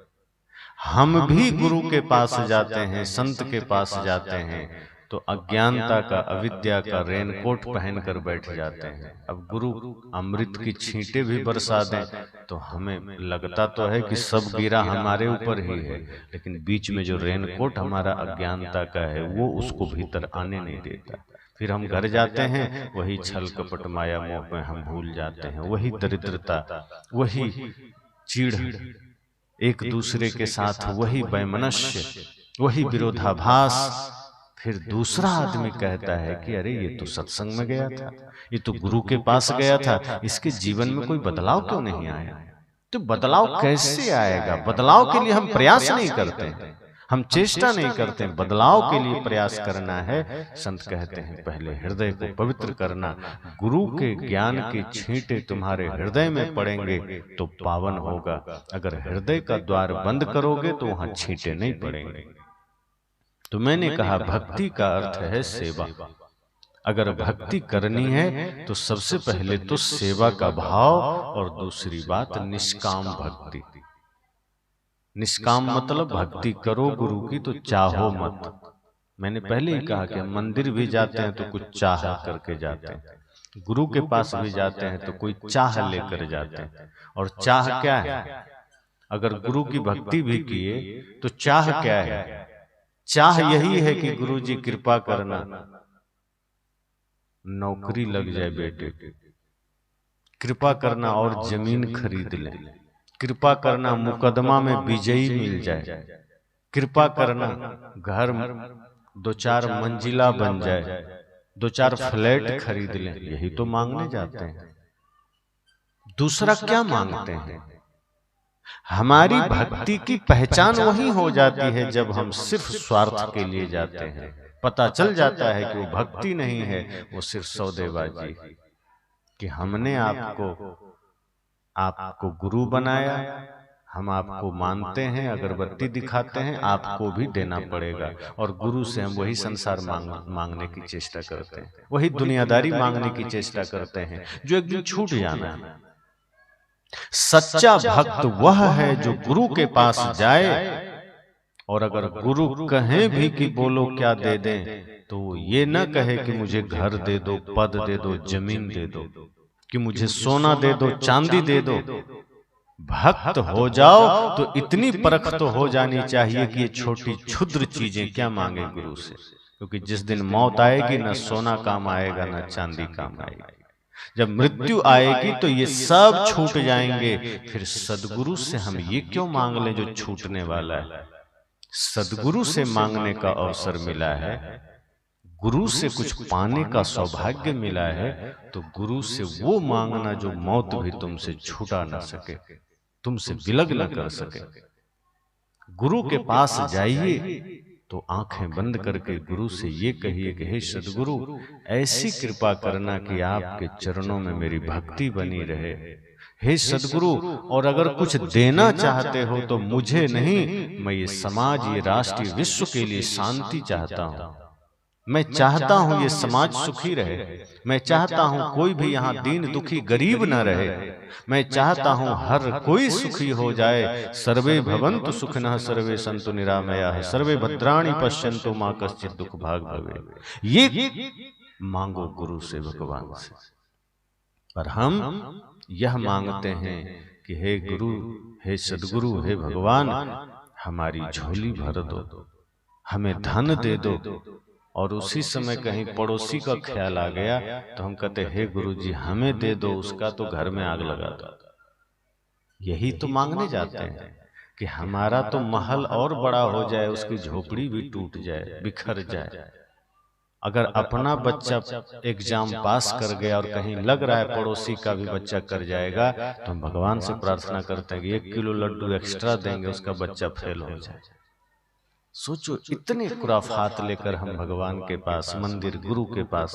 हम भी गुरु के पास जाते हैं, संत के पास जाते हैं, तो अज्ञानता का, अविद्या का रेनकोट पहनकर बैठ जाते हैं। अब गुरु अमृत की छींटे भी बरसा दें तो हमें लगता तो है कि सब गिरा हमारे ऊपर ही है, लेकिन बीच में जो रेनकोट हमारा अज्ञानता का है वो उसको भीतर आने नहीं देता। फिर हम घर जाते हैं, वही छल कपट माया मोह में हम भूल जाते हैं, वही दरिद्रता, वही चिढ़, एक दूसरे के साथ वही वैमनस्य, वही विरोधाभास। फिर दूसरा आदमी कहता है कि अरे ये तो सत्संग में गया था, ये तो गुरु के पास गया था, इसके जीवन में कोई बदलाव क्यों नहीं आया? तो बदलाव कैसे आएगा? बदलाव के लिए हम प्रयास नहीं करते, हम चेष्टा नहीं करते। बदलाव के लिए प्रयास करना है। संत कहते हैं पहले हृदय को पवित्र करना। गुरु के ज्ञान के छींटे तुम्हारे हृदय में पड़ेंगे तो पावन होगा। अगर हृदय का द्वार बंद करोगे तो वहां छींटे नहीं पड़ेंगे। तो मैंने कहा भक्ति का अर्थ है सेवा। अगर भक्ति करनी है तो सबसे पहले तो सेवा का भाव, और दूसरी बात निष्काम भक्ति। निष्काम मतलब भक्ति करो गुरु की तो चाहो मत। मैंने पहले ही कहा कि मंदिर भी जाते हैं तो कुछ चाह करके जाते हैं, गुरु के पास भी जाते हैं तो कोई चाह लेकर जाते हैं। और चाह क्या है? अगर गुरु की भक्ति भी किए तो चाह क्या है? चाह यही है कि गुरु जी कृपा करना नौकरी लग जाए बेटे की, कृपा करना और जमीन खरीद लें, कृपा करना मुकदमा में विजयी मिल जाए, कृपा करना घर 2-4 मंजिला बन जाए, 2-4 फ्लैट खरीद लें। यही तो मांगने जाते हैं। दूसरा क्या मांगते हैं? हमारी भक्ति की पहचान वही हो जाती है जब हम सिर्फ स्वार्थ के लिए जाते हैं। पता चल जाता है कि वो भक्ति नहीं है, वो सिर्फ सौदेबाजी, कि हमने आपको गुरु बनाया, हम आपको मानते हैं, अगरबत्ती दिखाते हैं, आपको भी देना पड़ेगा। और गुरु से हम वही संसार मांगने की चेष्टा करते हैं, वही दुनियादारी मांगने की चेष्टा करते हैं जो एक दिन छूट जाना है। सच्चा भक्त वह है जो गुरु के पास जाए, और अगर गुरु कहें भी कि बोलो क्या दे दें, तो ये न कहे कि मुझे घर दे दो, पद दे दो, जमीन दे दो, कि मुझे सोना दे दो, चांदी दे दो। भक्त हो जाओ तो इतनी परख तो हो जानी चाहिए कि ये छोटी क्षुद्र चीजें क्या मांगे गुरु से, क्योंकि जिस दिन मौत आएगी न सोना काम आएगा न चांदी काम आएगी। जब मृत्यु आएगी तो ये सब छूट जाएंगे। फिर सदगुरु से हम ये क्यों मांग लें जो छूटने वाला है? सदगुरु से मांगने का अवसर मिला है, गुरु से कुछ पाने का सौभाग्य मिला है, तो गुरु से वो मांगना जो मौत भी तुमसे छूटा न सके, तुमसे विलग न कर सके। गुरु के पास जाइए, तो आंखें बंद करके गुरु से ये कहिए कि हे सद्गुरु, ऐसी कृपा करना कि आपके चरणों में मेरी भक्ति बनी रहे। हे सद्गुरु, और अगर कुछ देना चाहते हो तो मुझे नहीं, मैं ये समाज, ये राष्ट्र, विश्व के लिए शांति चाहता हूं। मैं चाहता हूं ये समाज सुखी रहे। मैं चाहता हूं कोई भी यहाँ दीन दुखी गरीब न रहे। मैं चाहता हूं हर कोई सुखी हो जाए। सर्वे भवन्तु सुखिनः सर्वे सन्तु निरामयाः सर्वे भद्राणि पश्यन्तु मा कश्चित् दुःख भाग् भवेत्। ये मांगो गुरु से, भगवान से। पर हम यह मांगते हैं कि हे गुरु, हे सद्गुरु, हे भगवान, हमारी झोली भर दो, हमें धन दे दो। और उसी समय कहीं पड़ोसी का ख्याल आ गया तो हम कहते, हे गुरु जी, हमें दे दो, उसका तो घर में आग लगा दो। यही तो मांगने जाते हैं कि हमारा तो महल और बड़ा हो जाए, उसकी झोपड़ी भी टूट जाए, बिखर जाए। अगर अपना बच्चा एग्जाम पास कर गया और कहीं लग रहा है पड़ोसी का भी बच्चा कर जाएगा, तो हम भगवान से प्रार्थना करते हैं कि 1 किलो लड्डू एक्स्ट्रा देंगे, उसका बच्चा फेल हो जाए। सोचो, इतने खुराफात लेकर हम भगवान के पास, मंदिर, गुरु के पास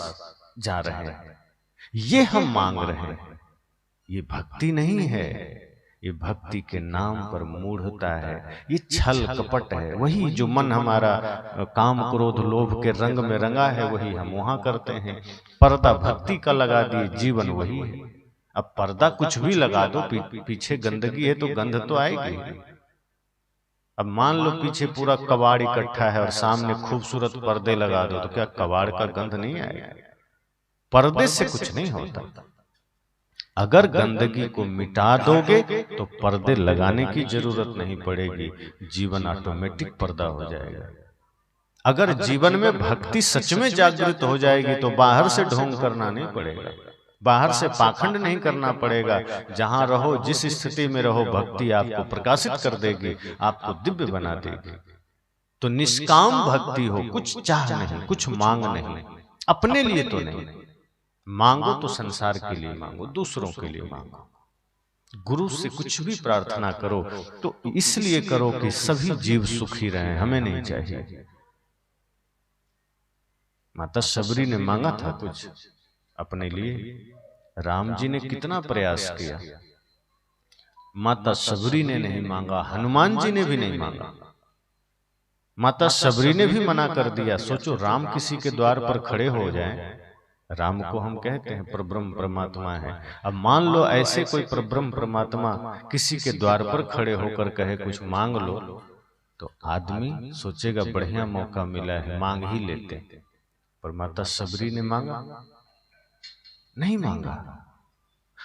जा रहे हैं। ये हम मांग रहे हैं। ये भक्ति नहीं है, ये भक्ति के नाम पर मूढ़ता है, ये छल कपट है। वही जो मन हमारा काम क्रोध लोभ के रंग में रंगा है, वही हम वहां करते हैं। पर्दा भक्ति का लगा दिए, जीवन वही है। अब पर्दा कुछ भी लगा दो, पीछे गंदगी है तो गंध तो आएगी। अब मान लो पीछे पूरा कबाड़ इकट्ठा है और सामने खूबसूरत पर्दे लगा दो, तो क्या कबाड़ का गंध नहीं आएगा? पर्दे से कुछ नहीं होता। अगर गंदगी को मिटा दोगे तो पर्दे लगाने की जरूरत नहीं पड़ेगी, जीवन ऑटोमेटिक पर्दा हो जाएगा। अगर जीवन में भक्ति सच में जागृत हो जाएगी तो बाहर से ढोंग करना नहीं पड़ेगा, बाहर से पाखंड नहीं करना पड़ेगा। जहां रहो, जिस स्थिति में रहो, भक्ति आपको प्रकाशित कर देगी, आपको दिव्य बना देगी। तो निष्काम भक्ति हो, कुछ चाह नहीं, कुछ मांग नहीं, अपने लिए तो नहीं। मांगो तो संसार के लिए मांगो, दूसरों के लिए मांगो। गुरु से कुछ भी प्रार्थना करो तो इसलिए करो कि सभी जीव सुखी रहें, हमें नहीं चाहिए। माता शबरी ने मांगा था कुछ अपने लिए, राम जी ने कितना प्रयास किया, माता शबरी ने नहीं मांगा, हनुमान जी ने भी नहीं मांगा, माता शबरी ने भी मना कर दिया। सोचो, राम किसी के द्वार पर खड़े हो जाएं, राम को हम कहते हैं परब्रह्म परमात्मा है। अब मान लो ऐसे कोई परब्रह्म परमात्मा किसी के द्वार पर खड़े होकर कहे कुछ मांग लो, तो आदमी सोचेगा बढ़िया मौका मिला है, मांग ही लेते। पर माता शबरी ने मांगा नहीं, मांगा।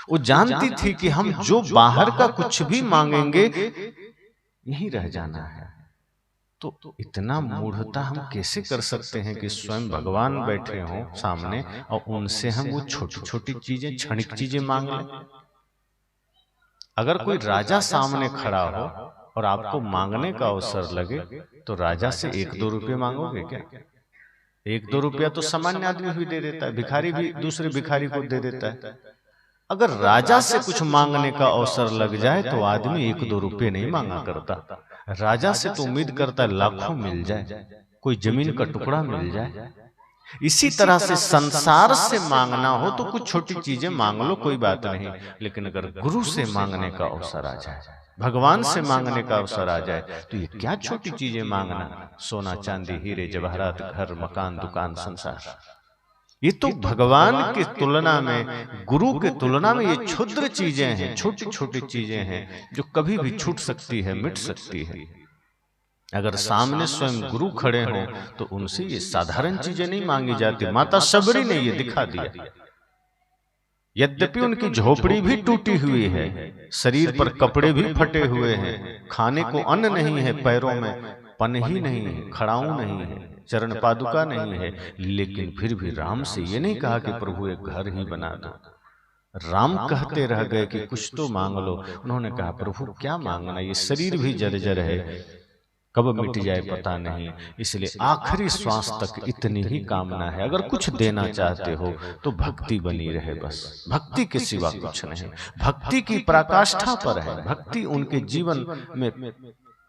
वो जानती थी कि हम जो बाहर का कुछ भी मांगेंगे यही रह जाना है। तो इतना मूढ़ता हम कैसे कर सकते हैं कि स्वयं भगवान बैठे हों सामने और उनसे हम वो छोटी छोटी चीजें, क्षणिक चीजें मांग लें। अगर कोई राजा सामने खड़ा हो और आपको मांगने का अवसर लगे तो राजा से 1-2 रुपये मांगोगे क्या? 1-2 रुपया तो सामान्य आदमी भी दे देता है, भिखारी भी दूसरे भिखारी को दे देता है। अगर राजा से कुछ मांगने का अवसर लग जाए तो आदमी 1-2 रुपये नहीं मांगा करता। राजा से तो उम्मीद करता है लाखों मिल जाए, कोई जमीन का टुकड़ा मिल जाए। इसी तरह से संसार से मांगना हो तो कुछ छोटी चीजें मांग लो, कोई बात नहीं। लेकिन अगर गुरु से मांगने का अवसर आ जाए, भगवान से मांगने का अवसर आ जाए, तो ये क्या छोटी चीजें मांगना, सोना चांदी हीरे जवाहरात, घर मकान दुकान संसार, ये तो भगवान की तुलना में, गुरु की तुलना में ये क्षुद्र चीजें हैं, छोटी छोटी चीजें हैं जो कभी भी छूट सकती है, मिट सकती है। अगर सामने स्वयं गुरु खड़े हों तो उनसे ये साधारण चीजें नहीं मांगी जाती। माता शबरी ने ये दिखा दिया। यद्यपि उनकी झोपड़ी भी टूटी हुई है, शरीर पर कपड़े भी फटे हुए हैं, खाने को अन्न नहीं है, पैरों में पनही नहीं है, खड़ाऊ नहीं है, चरण पादुका नहीं है, लेकिन फिर भी राम से ये नहीं कहा कि प्रभु एक घर ही बना दो। राम कहते रह गए कि कुछ तो मांग लो। उन्होंने कहा प्रभु क्या मांगना, ये शरीर भी जर्जर है, कब मिट जाए पता नहीं, इसलिए आखिरी श्वास तक इतनी ही कामना है। अगर कुछ देना चाहते हो तो भक्ति बनी रहे, बस भक्ति के सिवा कुछ नहीं। भक्ति की पराकाष्ठा पर है, भक्ति उनके जीवन में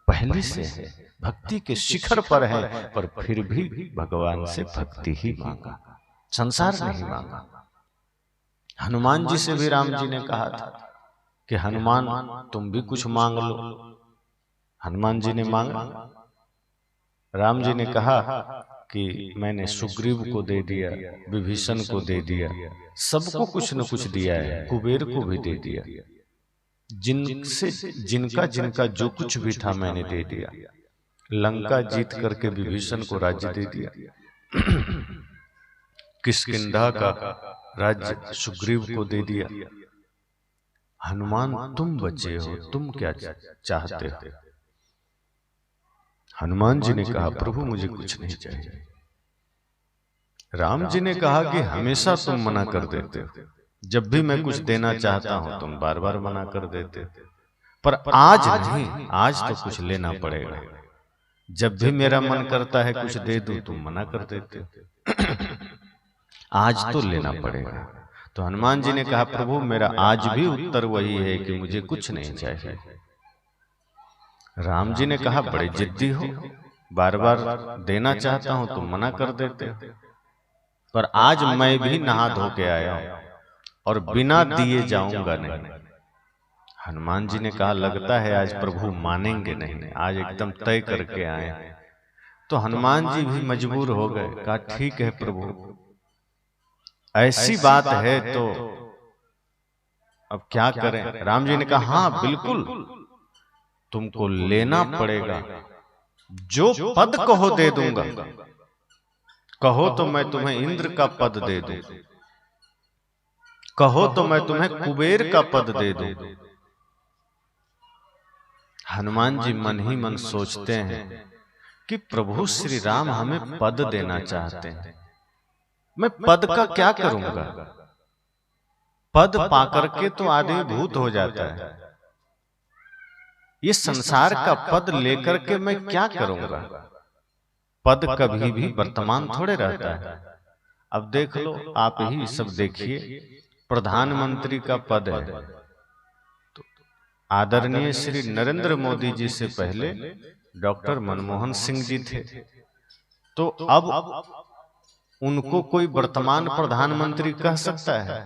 पहले से है। भक्ति के शिखर पर है, पर फिर भी भगवान से भक्ति ही मांगा, संसार नहीं मांगा। हनुमान जी से भी राम जी ने कहा था कि हनुमान तुम भी कुछ मांग लो। हनुमान जी ने मांगा। राम जी ने कहा कि मैंने सुग्रीव को दे दिया, विभीषण को दे दिया, सबको कुछ न कुछ दिया है, कुबेर को भी दे दिया, जिनसे जिनका जिनका जो कुछ भी था मैंने दे दिया। लंका जीत करके विभीषण को राज्य दे दिया, किष्किंधा का राज्य सुग्रीव को दे दिया। हनुमान तुम बचे हो, तुम क्या चाहते हो? हनुमान जी ने कहा प्रभु मुझे कुछ नहीं चाहिए। राम जी ने कहा कि हमेशा तुम मना कर देते हो, जब भी मैं कुछ देना चाहता हूं तुम बार बार मना कर देते हो, पर आज नहीं, आज तो कुछ लेना पड़ेगा। जब भी मेरा मन करता है कुछ दे दूं तुम मना कर देते हो, आज तो लेना पड़ेगा। तो हनुमान जी ने कहा प्रभु मेरा आज भी उत्तर वही है कि मुझे कुछ नहीं चाहिए। राम जी ने कहा बड़े जिद्दी हो, बार बार देना चाहता हूं तुम मना कर देते हो, पर आज मैं भी नहा धो के आया हूं और बिना दिए जाऊंगा नहीं। हनुमान जी ने कहा लगता है आज प्रभु मानेंगे नहीं, आज एकदम तय करके आए। तो हनुमान जी भी मजबूर हो गए, कहा ठीक है प्रभु ऐसी बात है तो अब क्या करें। राम जी ने कहा हाँ बिल्कुल तुमको लेना पड़ेगा, जो पद कहो दे दूंगा। कहो तो मैं तुम्हें इंद्र का पद दे दूं, कहो तो मैं तुम्हें कुबेर का पद दे दूं। हनुमान जी मन ही मन सोचते हैं कि प्रभु श्री राम हमें पद देना चाहते हैं, मैं पद का क्या करूंगा? पद पाकर के तो आदमी भूत हो जाता है, ये संसार का पद लेकर के मैं क्या करूंगा? पद कभी भी वर्तमान थोड़े रहता है। अब देख लो, आप ही सब देखिए, प्रधानमंत्री का पद है तो आदरणीय श्री नरेंद्र मोदी जी से पहले डॉक्टर मनमोहन सिंह जी थे, तो अब उनको कोई वर्तमान प्रधानमंत्री कह सकता है?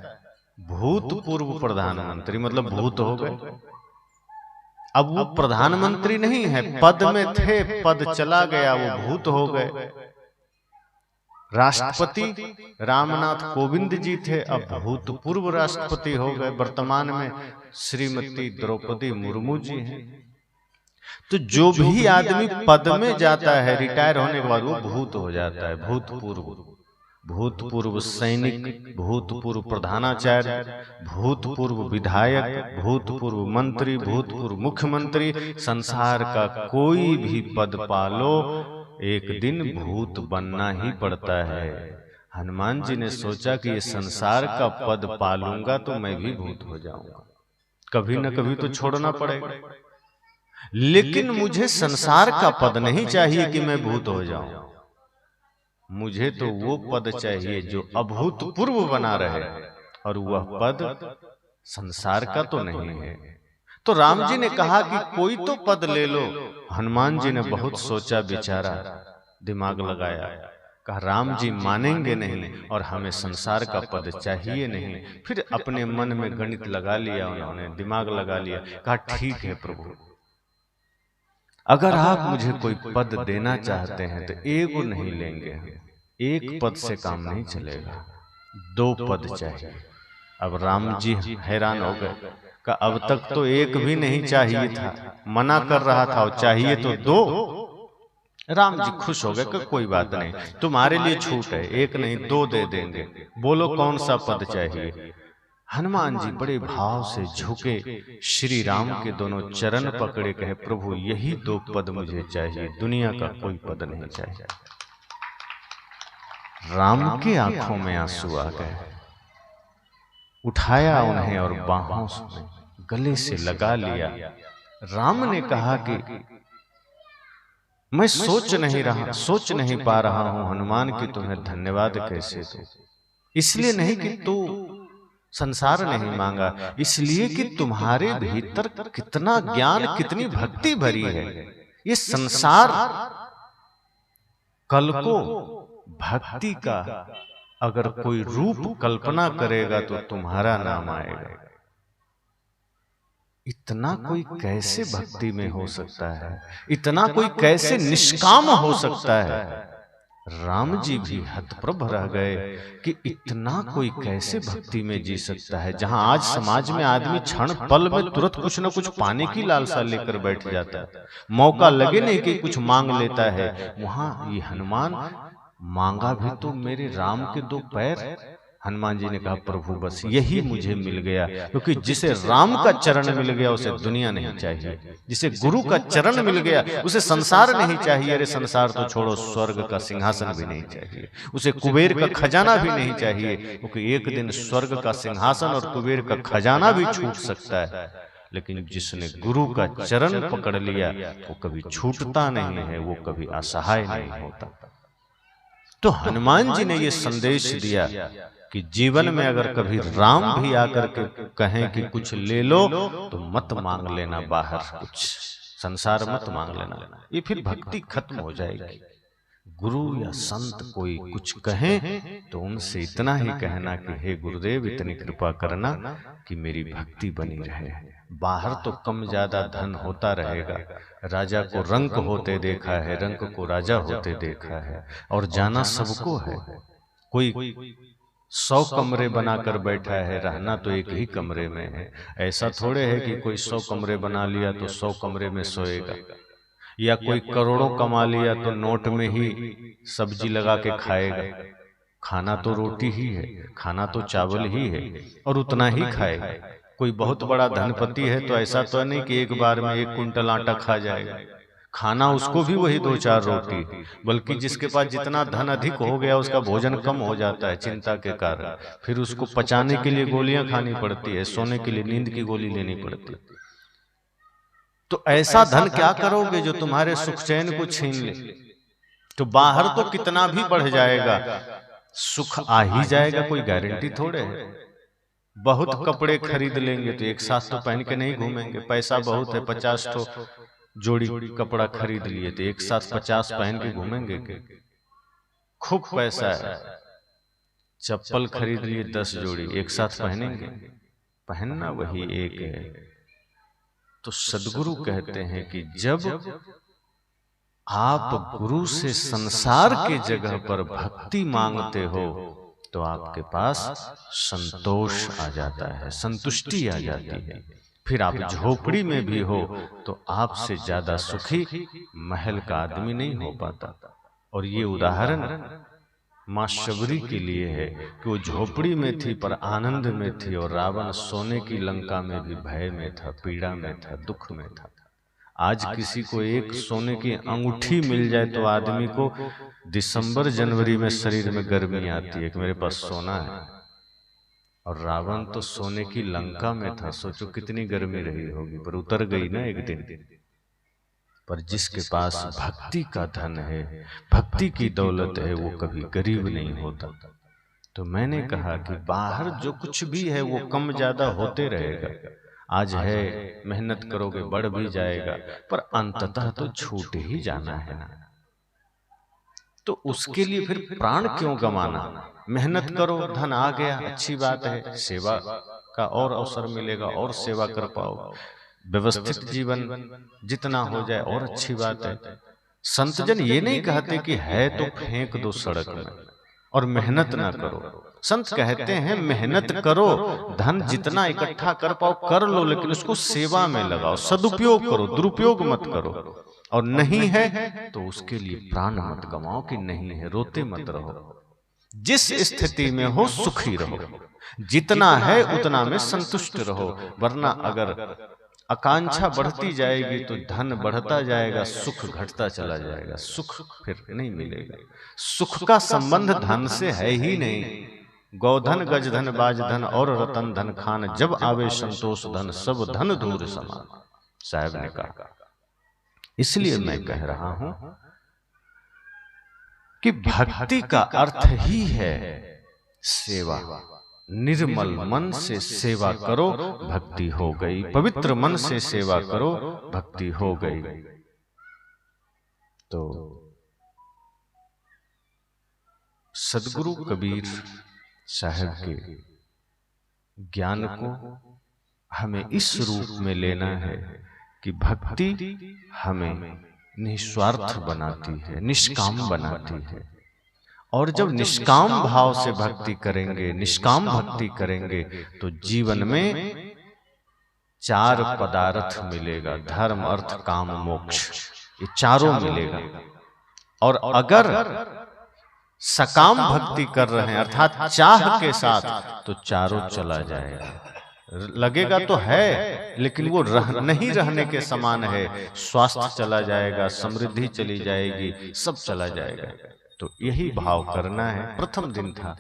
भूतपूर्व प्रधानमंत्री मतलब भूत हो गए। अब वो प्रधानमंत्री नहीं है, पद में थे, पद चला गया, वो भूत हो गए। राष्ट्रपति रामनाथ कोविंद जी थे, अब भूतपूर्व राष्ट्रपति हो गए, वर्तमान में श्रीमती द्रौपदी मुर्मू जी हैं। तो जो भी आदमी पद में जाता है रिटायर होने के बाद वो भूत हो जाता है, भूतपूर्व। भूतपूर्व सैनिक, भूतपूर्व प्रधानाचार्य, भूतपूर्व विधायक, भूतपूर्व मंत्री, भूतपूर्व मुख्यमंत्री, संसार का कोई भी पद पालो एक दिन भूत बनना ही पड़ता है। हनुमान जी ने सोचा कि ये संसार का पद पालूंगा तो मैं भी भूत हो जाऊंगा, कभी न कभी तो छोड़ना पड़ेगा, लेकिन मुझे संसार का पद नहीं चाहिए कि मैं भूत हो जाऊं। मुझे तो वो पद चाहिए जो अभूतपूर्व बना रहे, और वह पद संसार का तो नहीं है। तो राम जी ने कहा कि कोई तो पद ले लो। हनुमान जी ने बहुत सोचा विचारा, दिमाग लगाया, कहा राम जी मानेंगे नहीं और हमें संसार का पद चाहिए नहीं। फिर अपने मन में गणित लगा लिया, उन्होंने दिमाग लगा लिया, कहा ठीक है प्रभु, अगर आप मुझे कोई पद देना चाहते हैं तो एगो नहीं लेंगे, एक पद से काम नहीं चलेगा, दो पद चाहिए। अब राम जी हैरान हो गए, का अब तक तो एक भी नहीं चाहिए था, मना कर रहा था, और चाहिए तो दो। राम जी खुश हो गए कि कोई बात नहीं, तुम्हारे लिए छूट है, एक नहीं दो दे देंगे, बोलो कौन सा पद चाहिए। हनुमान जी बड़े भाव से झुके, श्री राम के दोनों चरण पकड़े, कहे प्रभु यही दो पद मुझे चाहिए, दुनिया का कोई पद नहीं चाहिए। राम के आंखों में आंसू आ गए, उठाया उन्हें और बाहों से गले से लगा लिया। राम ने कहा कि मैं सोच नहीं पा रहा हूं हनुमान कि तुम्हें धन्यवाद कैसे दूं। इसलिए नहीं कि तू संसार नहीं मांगा, इसलिए कि तुम्हारे भीतर कितना ज्ञान, कितनी भक्ति भरी है, ये संसार कल को भक्ति का अगर कोई रूप कल्पना करेगा तो तुम्हारा नाम आएगा। इतना कोई कैसे भक्ति में हो सकता है, इतना कोई कैसे निष्काम हो सकता है। राम जी भी हतप्रभ रह गए कि इतना कोई कैसे भक्ति में जी सकता है। जहां आज समाज में आदमी क्षण पल में तुरंत कुछ न कुछ पाने की लालसा लेकर बैठ जाता है, मौका लगे नहीं कि कुछ मांग लेता है, वहां ये हनुमान मांगा भी तो मेरे राम के दो पैर। हनुमान जी ने कहा प्रभु बस यही मुझे मिल गया, क्योंकि जिसे राम का चरण मिल गया उसे दुनिया नहीं चाहिए, जिसे गुरु का चरण मिल गया उसे संसार नहीं चाहिए। अरे संसार तो छोड़ो, स्वर्ग का सिंहासन भी नहीं चाहिए, उसे कुबेर का खजाना भी नहीं चाहिए, क्योंकि एक दिन स्वर्ग का सिंहासन और कुबेर का खजाना भी छूट सकता है, लेकिन जिसने गुरु का चरण पकड़ लिया वो कभी छूटता नहीं है, वो कभी असहाय नहीं होता। तो हनुमान जी ने ये संदेश दिया कि जीवन में अगर कभी राम भी आकर के कहें कि कुछ ले लो तो मत मांग लेना बाहर, कुछ संसार मत मांग लेना, ये फिर भक्ति खत्म हो जाएगी। गुरु या संत कोई कुछ कहें तो उनसे इतना ही कहना कि हे गुरुदेव इतनी कृपा करना कि मेरी भक्ति बनी रहे। बाहर तो कम ज्यादा धन होता रहेगा, राजा को रंक होते देखा है, रंक को राजा होते देखा है, और जाना सबको है। कोई 100 कमरे बनाकर बैठा है, रहना तो एक ही कमरे में है। ऐसा थोड़े है कि कोई 100 कमरे बना लिया तो 100 कमरे में सोएगा, या कोई करोड़ों कमा लिया तो नोट में ही सब्जी लगा के खाएगा। खाना तो रोटी ही है, खाना तो चावल ही है, और उतना ही खाएगा। कोई बहुत बड़ा धनपति है तो ऐसा तो नहीं कि एक बार में 1 कुंटल आटा खा जाएगा, खाना उसको भी वही 2-4 रोटी, बल्कि जिसके पास जितना धन अधिक हो गया उसका भोजन कम हो जाता है चिंता के कारण, फिर उसको पचाने के लिए गोलियां खानी पड़ती है, सोने के लिए नींद की गोली लेनी पड़ती है। तो ऐसा धन क्या करोगे जो तुम्हारे सुख चैन को छीन ले? तो बाहर तो कितना भी बढ़ जाएगा, सुख आ ही जाएगा, कोई गारंटी थोड़े है। बहुत कपड़े खरीद लेंगे तो एक साथ तो पहन के नहीं घूमेंगे, पैसा बहुत है, 50 तो जोड़ी कपड़ा खरीद लिए तो एक साथ 50 पहन के घूमेंगे के? खूब पैसा है, चप्पल खरीद लिए 10 जोड़ी, एक साथ पहनेंगे? पहनना वही एक है। तो सदगुरु कहते हैं कि जब आप गुरु से संसार के जगह पर भक्ति मांगते हो तो आपके पास संतोष आ जाता है, संतुष्टि आ जाती है। फिर आप झोपड़ी में भी हो तो आपसे ज्यादा सुखी महल का आदमी नहीं हो पाता। और ये उदाहरण मां शबरी के लिए है कि वो झोपड़ी में थी पर आनंद में थी, और रावण सोने की लंका में भी भय में था, पीड़ा में था, दुख में था। आज किसी को एक सोने की अंगूठी मिल जाए तो आदमी को दिसंबर जनवरी में शरीर में गर्मी आती है कि मेरे पास सोना है, और रावण तो सोने की लंका में था। सोचो कितनी गर्मी रही होगी, पर उतर गई ना एक दिन। पर जिसके पास भक्ति का धन है, भक्ति की दौलत है, वो कभी गरीब नहीं होता। तो मैंने कहा कि बाहर जो कुछ भी है वो कम ज्यादा होते रहेगा। आज है, मेहनत करोगे बढ़ भी जाएगा, पर अंततः तो छूट ही जाना है ना। तो उसके लिए फिर प्राण क्यों गंवाना? मेहनत करो, धन आ गया, अच्छी बात है, सेवा का और अवसर मिलेगा और सेवा कर पाओ, व्यवस्थित जीवन जितना हो जाए और अच्छी बात है। संतजन ये नहीं कहते कि है तो फेंक दो सड़क में और मेहनत ना करो। संत कहते हैं मेहनत करो, धन जितना इकट्ठा कर पाओ कर लो, लेकिन उसको सेवा में लगाओ, सदुपयोग करो, दुरुपयोग मत करो। और नहीं है तो उसके लिए प्राण मत गंवाओ कि नहीं है, रोते मत रहो। जिस स्थिति में हो सुखी रहो, जितना है उतना में संतुष्ट रहो, वरना अगर आकांक्षा बढ़ती जाएगी तो धन बढ़ता जाएगा, सुख घटता चला जाएगा, सुख फिर नहीं मिलेगा। सुख का संबंध धन से है ही नहीं। गौधन गजधन बाजधन और रतन धन खान, जब आवे संतोष धन सब धन दूर समान, साहब ने कहा। इसलिए मैं कह रहा हूं कि भक्ति का अर्थ ही है सेवा। निर्मल मन से सेवा करो, भक्ति हो गई। पवित्र मन से सेवा करो, भक्ति हो गई। तो सदगुरु कबीर साहब के ज्ञान को हमें इस रूप में लेना है कि भक्ति हमें निस्वार्थ बनाती है, निष्काम बनाती है। और जब निष्काम भाव से भक्ति करेंगे, निष्काम भक्ति करेंगे, तो जीवन में 4 पदार्थ मिलेगा, धर्म अर्थ काम मोक्ष, ये चारों मिलेगा। और अगर सकाम भक्ति कर रहे हैं अर्थात चाह के साथ, तो चारों चला जाएगा। लगेगा तो है लेकिन वो नहीं रहने के समान है। स्वास्थ्य चला जाएगा, समृद्धि चली जाएगी, सब चला जाएगा। तो यही भाव करना है। प्रथम दिन था